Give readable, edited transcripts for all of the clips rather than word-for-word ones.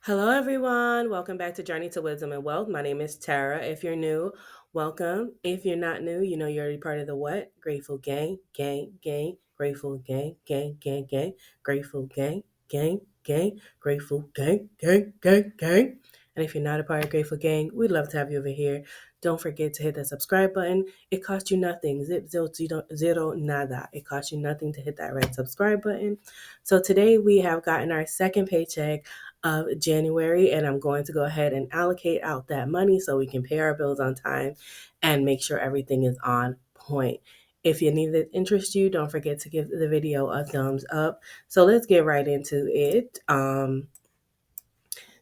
Hello, everyone. Welcome back to Journey to Wisdom and Wealth. My name is Tara. If you're new, welcome. If you're not new, you know you're already part of the what? Grateful gang, gang, gang, grateful gang, gang, gang, gang, grateful gang, gang, gang, grateful gang, gang, gang, gang. And if you're not a part of Grateful Gang, we'd love to have you over here. Don't forget to hit that subscribe button. It costs you nothing. Zip, zero, nada. It costs you nothing to hit that red subscribe button. So today we have gotten our second paycheck of January, and I'm going to go ahead and allocate out that money so we can pay our bills on time and make sure everything is on point. If any of this interests you, don't forget to give the video a thumbs up. So let's get right into it.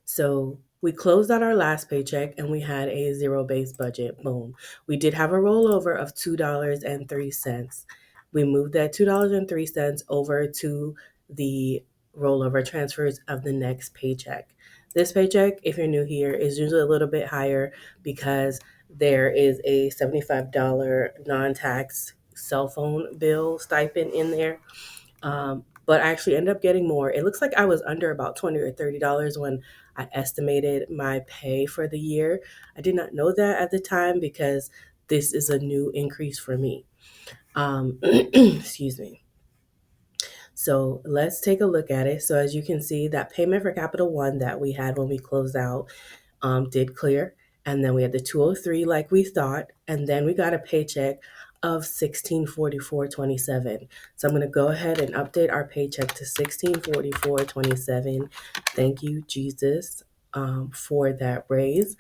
So we closed out our last paycheck and we had a zero-based budget. Boom. We did have a rollover of $2.03. We moved that $2.03 over to the rollover transfers of the next paycheck. This paycheck, if you're new here, is usually a little bit higher because there is a $75 non-tax cell phone bill stipend in there. But I actually ended up getting more. It looks like I was under about $20 or $30 when I estimated my pay for the year. I did not know that at the time because this is a new increase for me. Excuse me. So let's take a look at it. So as you can see, that payment for Capital One that we had when we closed out did clear. And then we had the 203 like we thought. And then we got a paycheck of 1644.27. So I'm going to go ahead and update our paycheck to 1644.27. Thank you, Jesus, for that raise.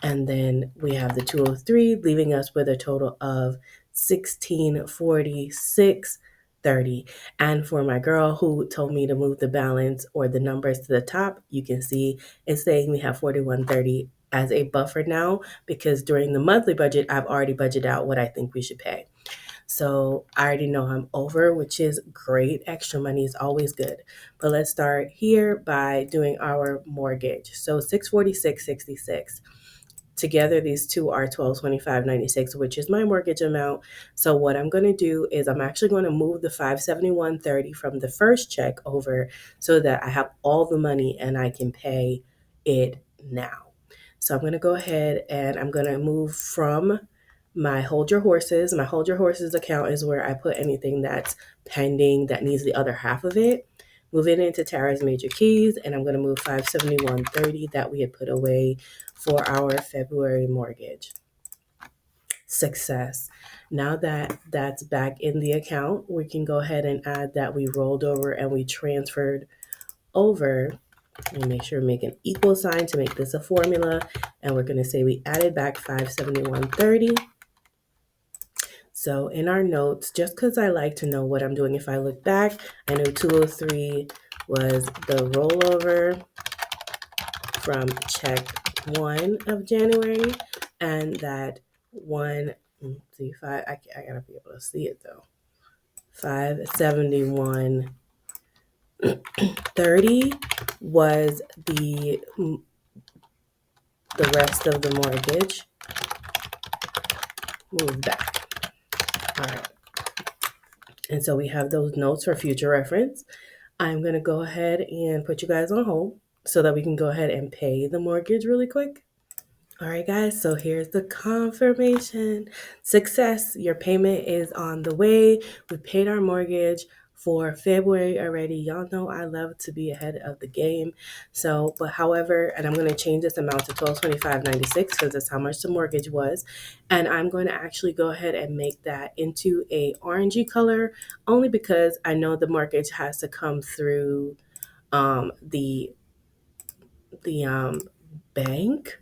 And then we have the 203 leaving us with a total of 1646.30. And for my girl who told me to move the balance or the numbers to the top, you can see it's saying we have 4130 as a buffer now because during the monthly budget, I've already budgeted out what I think we should pay. So I already know I'm over, which is great. Extra money is always good. But let's start here by doing our mortgage. So 646.66. Together, these two are 1225.96, which is my mortgage amount. So what I'm going to do is I'm actually going to move the 571.30 from the first check over so that I have all the money and I can pay it now. So I'm going to go ahead and I'm going to move from my Hold Your Horses. My Hold Your Horses account is where I put anything that's pending that needs the other half of it. Move it into Tara's Major Keys, and I'm going to move 571.30 that we had put away for our February mortgage. Success. Now that that's back in the account, we can go ahead and add that we rolled over and we transferred over. And make sure we make an equal sign to make this a formula. And we're going to say we added back 571.30. So in our notes, just because I like to know what I'm doing if I look back, I know 203 was the rollover from check 1 of January, and that one, see, five, I gotta be able to see it though, 571.30 was the rest of the mortgage moved back. All right. And so we have those notes for future reference. I'm going to go ahead and put you guys on hold so that we can go ahead and pay the mortgage really quick. All right, guys, so here's the confirmation. Success, your payment is on the way. We paid our mortgage for February already. Y'all know I love to be ahead of the game. So, but however, and I'm going to change this amount to $1225.96 because that's how much the mortgage was. And I'm going to actually go ahead and make that into a orangey color only because I know the mortgage has to come through the bank.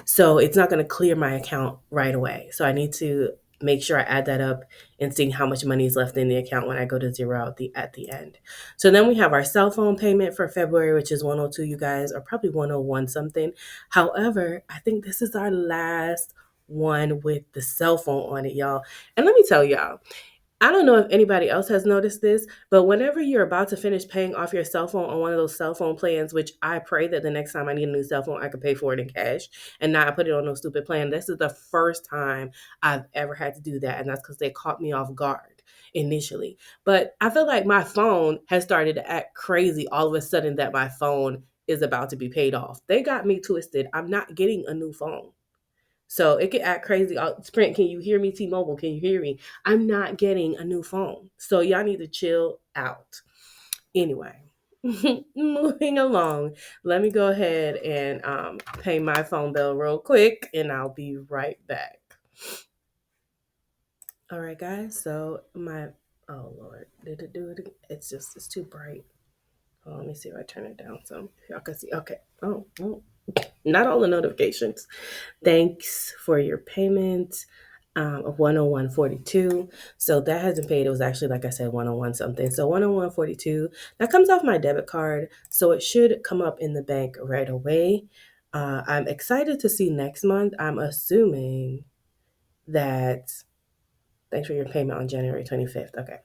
So it's not going to clear my account right away. So I need to make sure I add that up and seeing how much money is left in the account when I go to zero at the end. So then we have our cell phone payment for February, which is 102, you guys, or probably 101 something. However, I think this is our last one with the cell phone on it, y'all. And let me tell y'all, I don't know if anybody else has noticed this, but whenever you're about to finish paying off your cell phone on one of those cell phone plans, which I pray that the next time I need a new cell phone, I could pay for it in cash and not put it on no stupid plan. This is the first time I've ever had to do that. And that's because they caught me off guard initially. But I feel like my phone has started to act crazy all of a sudden that my phone is about to be paid off. They got me twisted. I'm not getting a new phone. So it could act crazy. Sprint, can you hear me? T-Mobile, can you hear me? I'm not getting a new phone. So y'all need to chill out. Anyway, moving along. Let me go ahead and pay my phone bill real quick, and I'll be right back. All right, guys. So oh Lord, did it do it? It's too bright. Oh, let me see if I turn it down so y'all can see. Okay. Oh, not all the notifications. Thanks for your payment of 101.42. So that hasn't paid. It was actually, like I said, 101 something. So 101.42. That comes off my debit card. So it should come up in the bank right away. I'm excited to see next month. I'm assuming that, thanks for your payment on January 25th. Okay.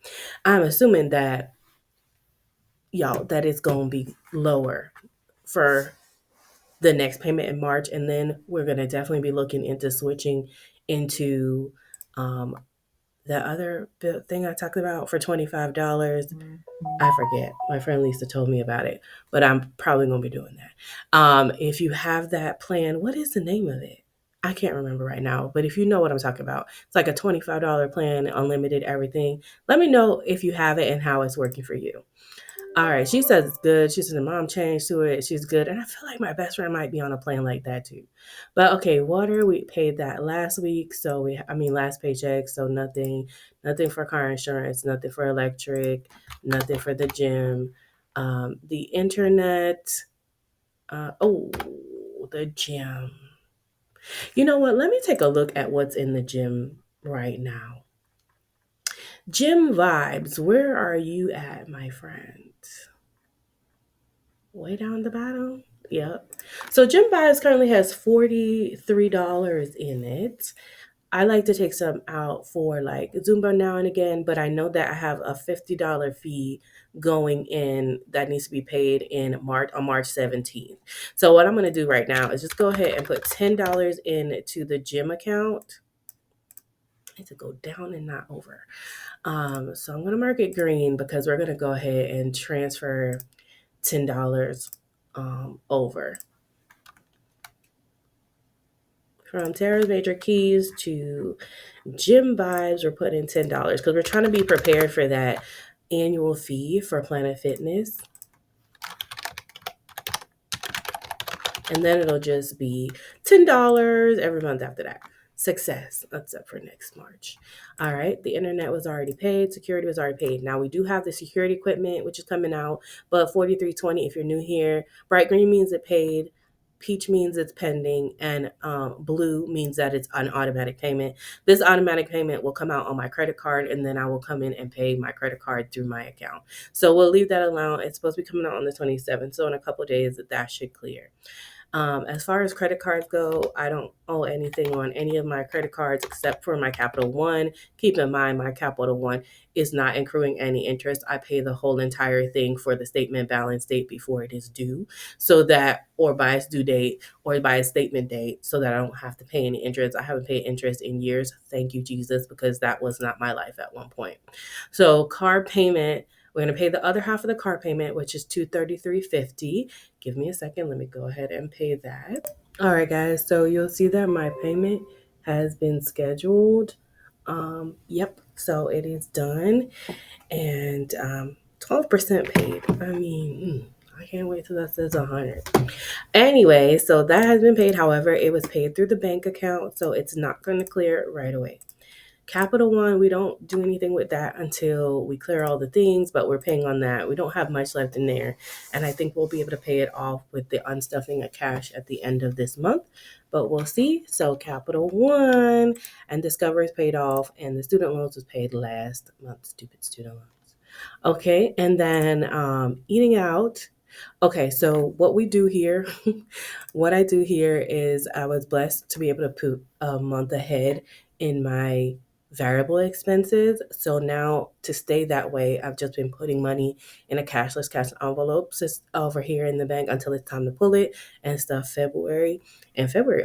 I'm assuming that, y'all, that it's going to be lower for the next payment in March. And then we're going to definitely be looking into switching into the other thing I talked about for $25. I forget. My friend Lisa told me about it, but I'm probably going to be doing that. If you have that plan, what is the name of it? I can't remember right now, but if you know what I'm talking about, it's like a $25 plan, unlimited everything. Let me know if you have it and how it's working for you. All right, she says it's good. She said the mom changed to it. She's good. And I feel like my best friend might be on a plan like that too. But okay, water, we paid that last week. So last paycheck. So nothing for car insurance, nothing for electric, nothing for the gym. The internet, the gym. You know what? Let me take a look at what's in the gym right now. Gym vibes, where are you at, my friend? Way down the bottom. Yep. So Gym Vibes currently has $43 in it. I like to take some out for like Zumba now and again, but I know that I have a $50 fee going in that needs to be paid in March on March 17th. So what I'm going to do right now is just go ahead and put $10 into the gym account. I need to go down and not over. So I'm going to mark it green because we're going to go ahead and transfer $10 over. From Tara's Major Keys to Gym Vibes, we're putting $10 because we're trying to be prepared for that annual fee for Planet Fitness. And then it'll just be $10 every month after that. Success, except for next March. All right, the internet was already paid. Security was already paid. Now we do have the security equipment, which is coming out, but $43.20 if you're new here. Bright green means it paid. Peach means it's pending, and blue means that it's an automatic payment. This automatic payment will come out on my credit card, and then I will come in and pay my credit card through my account. So we'll leave that alone. It's supposed to be coming out on the 27th, so in a couple of days that should clear. As far as credit cards go, I don't owe anything on any of my credit cards except for my Capital One. Keep in mind, my Capital One is not accruing any interest. I pay the whole entire thing for the statement balance date before it is due, so that, or by its due date, or by its statement date, so that I don't have to pay any interest. I haven't paid interest in years. Thank you, Jesus, because that was not my life at one point. So card payment, we're going to pay the other half of the car payment, which is $233.50. Give me a second. Let me go ahead and pay that. All right, guys. So you'll see that my payment has been scheduled. Yep. So it is done. And 12% paid. I mean, I can't wait till that says 100. Anyway, so that has been paid. However, it was paid through the bank account, so it's not going to clear right away. Capital One, we don't do anything with that until we clear all the things, but we're paying on that. We don't have much left in there. And I think we'll be able to pay it off with the unstuffing of cash at the end of this month, but we'll see. So Capital One and Discover is paid off, and the student loans was paid last month. Stupid student loans. Okay, and then eating out. Okay, so what we do here, what I do here is I was blessed to be able to put a month ahead in my variable expenses. So now to stay that way, I've just been putting money in a cashless cash envelope over here in the bank until it's time to pull it and stuff. February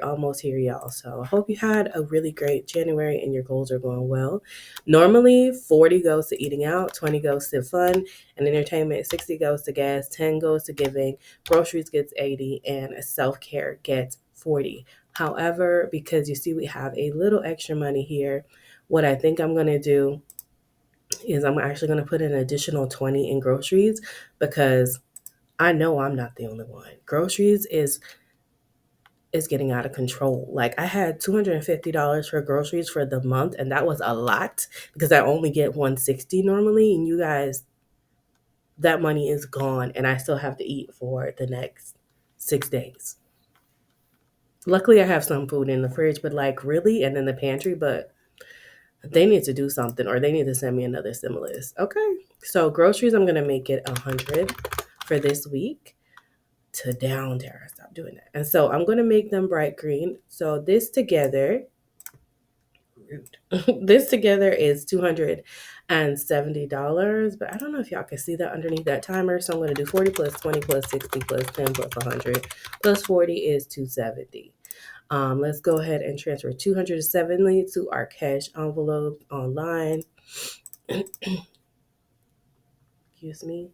almost here, y'all. So I hope you had a really great January and your goals are going well. Normally 40 goes to eating out, 20 goes to fun and entertainment, 60 goes to gas, 10 goes to giving, groceries gets 80, and self-care gets 40. However, because you see we have a little extra money here, what I think I'm going to do is I'm actually going to put an additional 20 in groceries because I know I'm not the only one. Groceries is getting out of control. Like I had $250 for groceries for the month, and that was a lot because I only get 160 normally, and you guys, that money is gone and I still have to eat for the next 6 days. Luckily I have some food in the fridge, but like really, and in the pantry, but they need to do something or they need to send me another stimulus. Okay. So groceries, I'm gonna make it 100 for this week. To down, Tara, stop doing that. And so I'm gonna make them bright green. So this together, rude. This together is $270. But I don't know if y'all can see that underneath that timer. So I'm gonna do 40 plus 20 plus 60 plus 10 plus 100 plus 40 is 270. Let's go ahead and transfer 270 to our cash envelope online. Excuse me.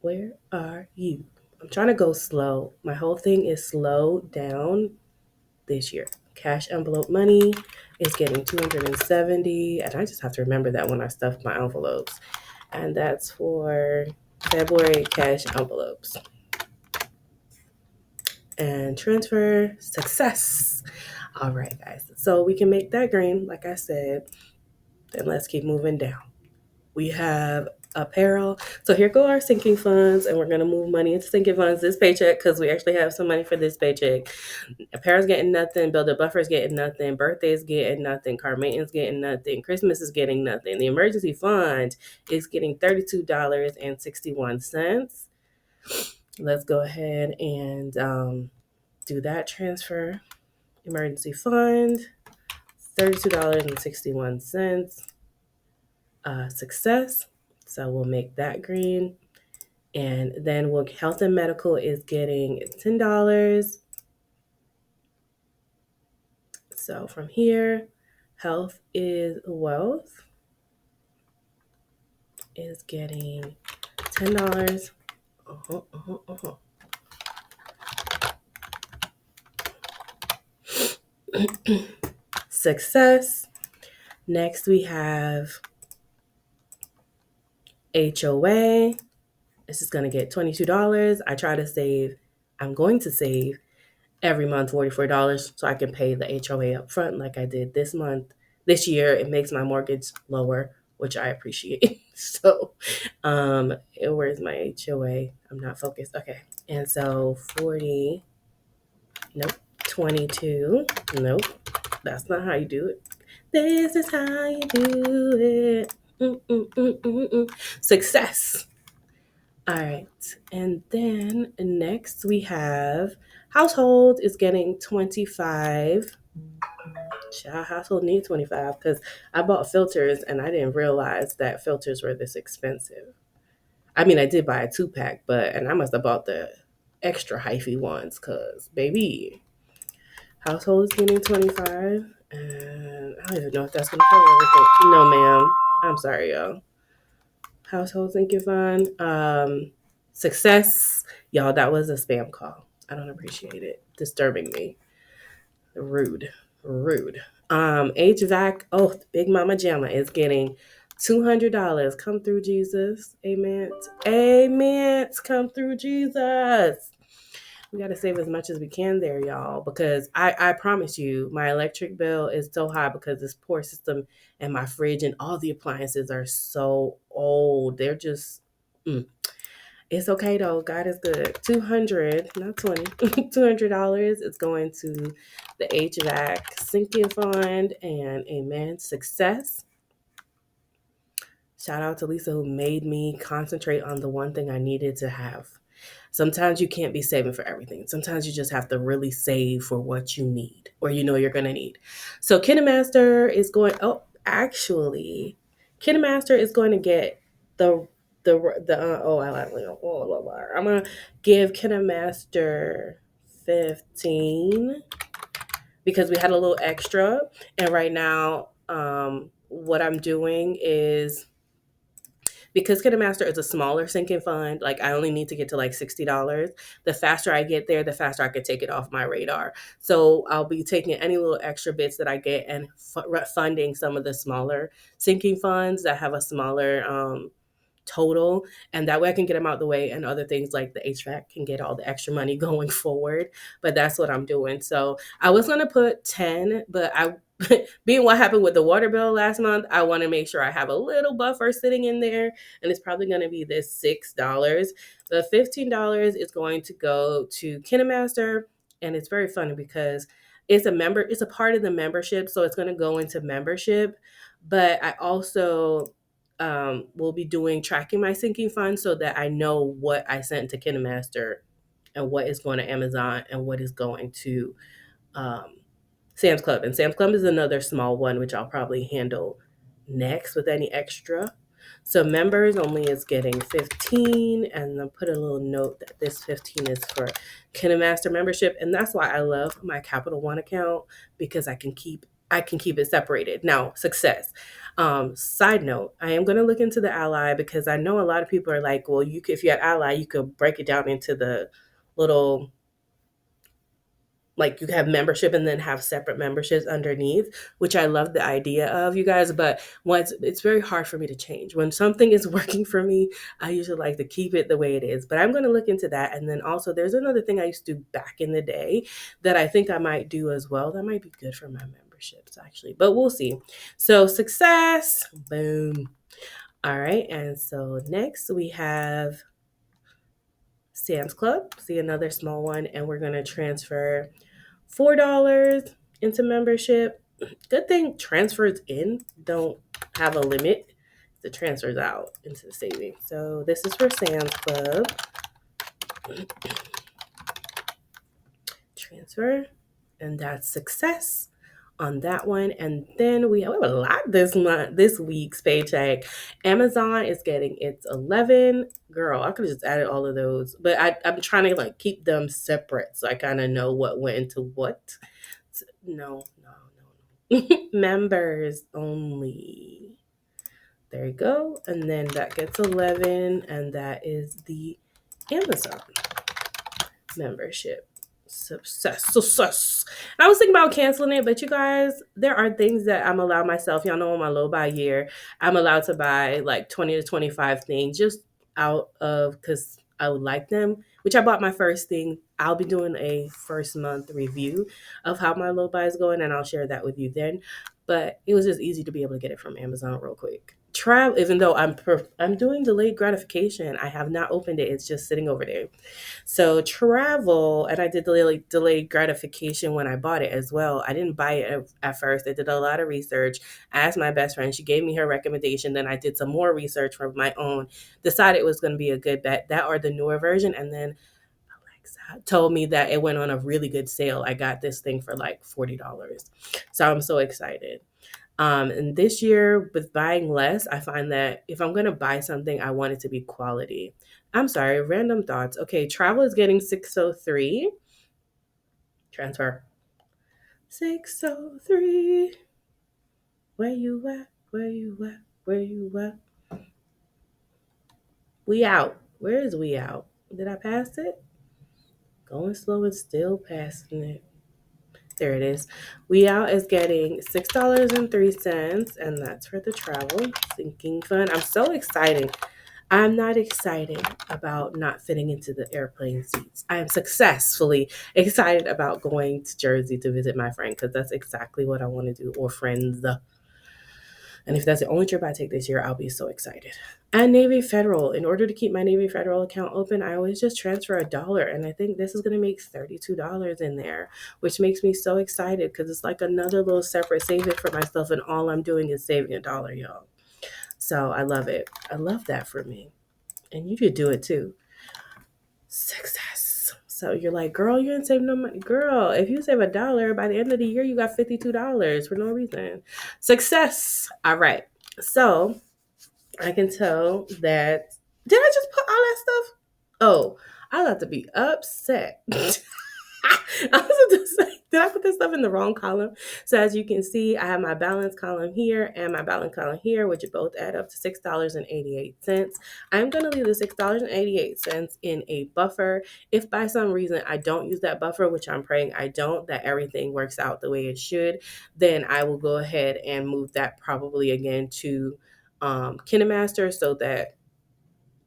Where are you? I'm trying to go slow. My whole thing is slow down this year. Cash envelope money is getting 270. And I just have to remember that when I stuff my envelopes. And that's for February cash envelopes. And transfer success. All right, guys. So we can make that green, like I said. Then let's keep moving down. We have apparel. So here go our sinking funds, and we're gonna move money into sinking funds this paycheck because we actually have some money for this paycheck. Apparel's getting nothing, build a buffer's getting nothing, birthday's getting nothing, car maintenance getting nothing, Christmas is getting nothing. The emergency fund is getting $32.61. Let's go ahead and do that transfer. Emergency fund, $32.61. Success. So we'll make that green. And then health and medical is getting $10. So from here, health is wealth is getting $10. Success. Next we have HOA. This is going to get $22. I'm going to save every month $44 so I can pay the HOA up front like I did this month. This year, it makes my mortgage lower, which I appreciate. So, where's my HOA? I'm not focused. Okay. And so 40, nope. 22, nope. That's not how you do it. This is how you do it. Success. All right. And then next we have household is getting 25. Child household needs 25 because I bought filters and I didn't realize that filters were this expensive. I mean, I did buy a 2-pack, and I must have bought the extra hyphy ones because, baby, household is getting 25. And I don't even know if that's going to cover everything. No, ma'am. I'm sorry, y'all. Household sinking fund. Success. Y'all, that was a spam call. I don't appreciate it. Disturbing me. Rude. HVAC. Oh, Big Mama Jamma is getting $200. Come through, Jesus. Amen. Amen. Come through, Jesus. We got to save as much as we can there, y'all, because I promise you, my electric bill is so high because this poor system and my fridge and all the appliances are so old. They're just, It's okay though. God is good. 200, not 20, $200 is going to the HVAC sinking fund and amen. Success. Shout out to Lisa who made me concentrate on the one thing I needed to have. Sometimes you can't be saving for everything. Sometimes you just have to really save for what you need or you know you're going to need. So KineMaster is going, oh, actually, KineMaster is going to get the, I'm going to give KineMaster 15 because we had a little extra. And right now, what I'm doing is because KineMaster is a smaller sinking fund, like I only need to get to like $60. The faster I get there, the faster I can take it off my radar. So I'll be taking any little extra bits that I get and funding some of the smaller sinking funds that have a smaller total, and that way I can get them out the way, and other things like the HVAC can get all the extra money going forward. But that's what I'm doing. So I was going to put 10, but I being what happened with the water bill last month, I want to make sure I have a little buffer sitting in there, and it's probably going to be this $6. The $15 is going to go to KineMaster, and it's very funny because it's a part of the membership, so it's going to go into membership. But I also will be doing tracking my sinking fund so that I know what I sent to KineMaster and what is going to Amazon and what is going to um, Sam's Club. And Sam's Club is another small one, which I'll probably handle next with any extra. So members only is getting 15, and then put a little note that this 15 is for KineMaster membership. And that's why I love my Capital One account, because I can keep it separated. Now, success. Side note, I am going to look into the Ally because I know a lot of people are like, well, if you had Ally, you could break it down into the little, like you have membership and then have separate memberships underneath, which I love the idea of, you guys. But once it's very hard for me to change. When something is working for me, I usually like to keep it the way it is. But I'm going to look into that. And then also there's another thing I used to do back in the day that I think I might do as well. That might be good for my memberships actually, but we'll see. So success, boom. All right. And so next we have Sam's Club, see another small one, and we're going to transfer $4 into membership. Good thing transfers in don't have a limit. The transfers out into the savings. So this is for Sam's Club. Transfer, and that's success on that one. And then we have a lot this week's paycheck. Amazon is getting its 11. Girl, I could have just added all of those, but I'm trying to like keep them separate so I kind of know what went into what. No. Members only. There you go. And then that gets 11, and that is the Amazon membership. Success. I was thinking about canceling it, but you guys, there are things that I'm allowed myself. Y'all know on my low buy year, I'm allowed to buy like 20 to 25 things just out of because I would like them, which I bought my first thing. I'll be doing a first month review of how my low buy is going, and I'll share that with you then. But it was just easy to be able to get it from Amazon real quick. Travel, even though I'm doing delayed gratification, I have not opened it. It's just sitting over there. So travel, and I did delayed gratification when I bought it as well. I didn't buy it at first. I did a lot of research. I asked my best friend. She gave me her recommendation. Then I did some more research from my own. Decided it was going to be a good bet. That or the newer version. And then Alexa told me that it went on a really good sale. I got this thing for like $40. So I'm so excited. And this year, with buying less, I find that if I'm going to buy something, I want it to be quality. I'm sorry, random thoughts. Okay, travel is getting 603. Transfer. 603. Where you at? Where you at? Where you at? We out. Where is we out? Did I pass it? Going slow and still passing it. There it is. We Out is getting $6.03, and that's for the travel sinking fund. I'm so excited. I'm not excited about not fitting into the airplane seats. I am successfully excited about going to Jersey to visit my friend because that's exactly what I want to do, or friends. And if that's the only trip I take this year, I'll be so excited. And Navy Federal. In order to keep my Navy Federal account open, I always just transfer $1. And I think this is going to make $32 in there, which makes me so excited because it's like another little separate saving for myself. And all I'm doing is saving $1, y'all. So I love it. I love that for me. And you should do it too. Success. So you're like, girl, you didn't save no money. Girl, if you save $1, by the end of the year, you got $52 for no reason. Success. All right. So I can tell that. Did I just put all that stuff? Oh, I got to be upset. I was about to say, did I put this stuff in the wrong column? So as you can see, I have my balance column here and my balance column here, which both add up to $6.88. I'm going to leave the $6.88 in a buffer. If by some reason I don't use that buffer, which I'm praying I don't, that everything works out the way it should, then I will go ahead and move that probably again to KineMaster so that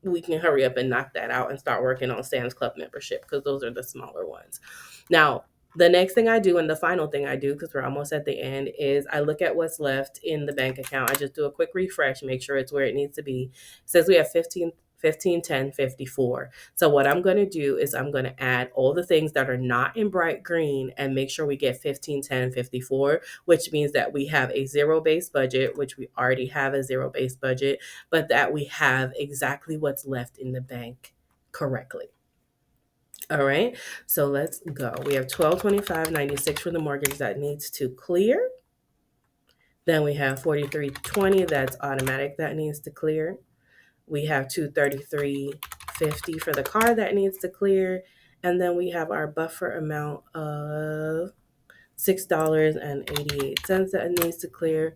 we can hurry up and knock that out and start working on Sam's Club membership because those are the smaller ones. Now, the next thing I do and the final thing I do, because we're almost at the end, is I look at what's left in the bank account. I just do a quick refresh, make sure it's where it needs to be. It says we have 15, 10, 54. So what I'm going to do is I'm going to add all the things that are not in bright green and make sure we get 15, 10, 54, which means that we have a zero-based budget, which we already have a zero-based budget, but that we have exactly what's left in the bank correctly. All right, so let's go. We have 1225.96 for the mortgage that needs to clear. Then we have 4320 that's automatic that needs to clear. We have 233.50 for the car that needs to clear. And then we have our buffer amount of $6.88 that needs to clear.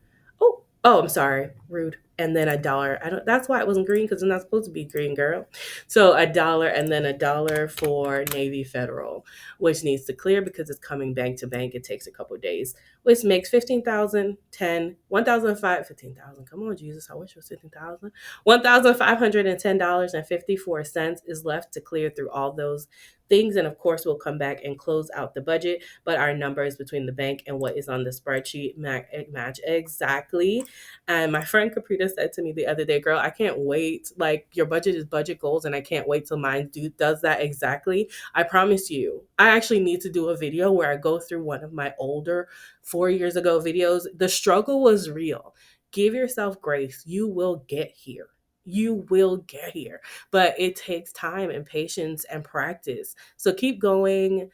I'm sorry, rude. And then $1. I don't. That's why it wasn't green because it's not supposed to be green, girl. So $1 and then $1 for Navy Federal, which needs to clear because it's coming bank to bank. It takes a couple of days, which makes 15,000, 10, 1,005, 15,000. Come on, Jesus! I wish it was 15,000. $1,510.54 is left to clear through all those things, and of course, we'll come back and close out the budget. But our numbers between the bank and what is on the spreadsheet match exactly. And my friend Caprita said to me the other day, girl, I can't wait. Like, your budget is budget goals, and I can't wait till mine does that exactly. I promise you, I actually need to do a video where I go through one of my older 4 years ago videos. The struggle was real. Give yourself grace. You will get here. You will get here, but it takes time and patience and practice. So keep going.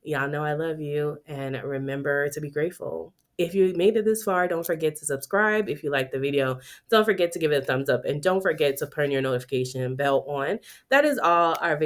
Y'all know I love you, and remember to be grateful. If you made it this far, don't forget to subscribe. If you like the video, don't forget to give it a thumbs up, and don't forget to turn your notification bell on. That is all. Our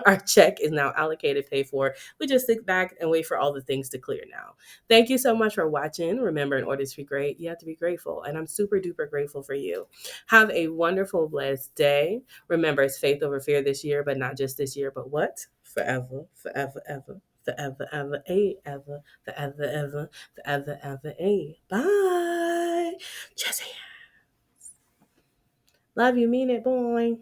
our check is now allocated, paid for. We just sit back and wait for all the things to clear now. Thank you so much for watching. Remember, in order to be great, you have to be grateful, and I'm super duper grateful for you. Have a wonderful, blessed day. Remember, it's faith over fear this year, but not just this year, but what? Forever, forever, ever. Forever, ever, ever, forever, ever, forever, ever, Bye. Jesse. Love you, mean it, boy.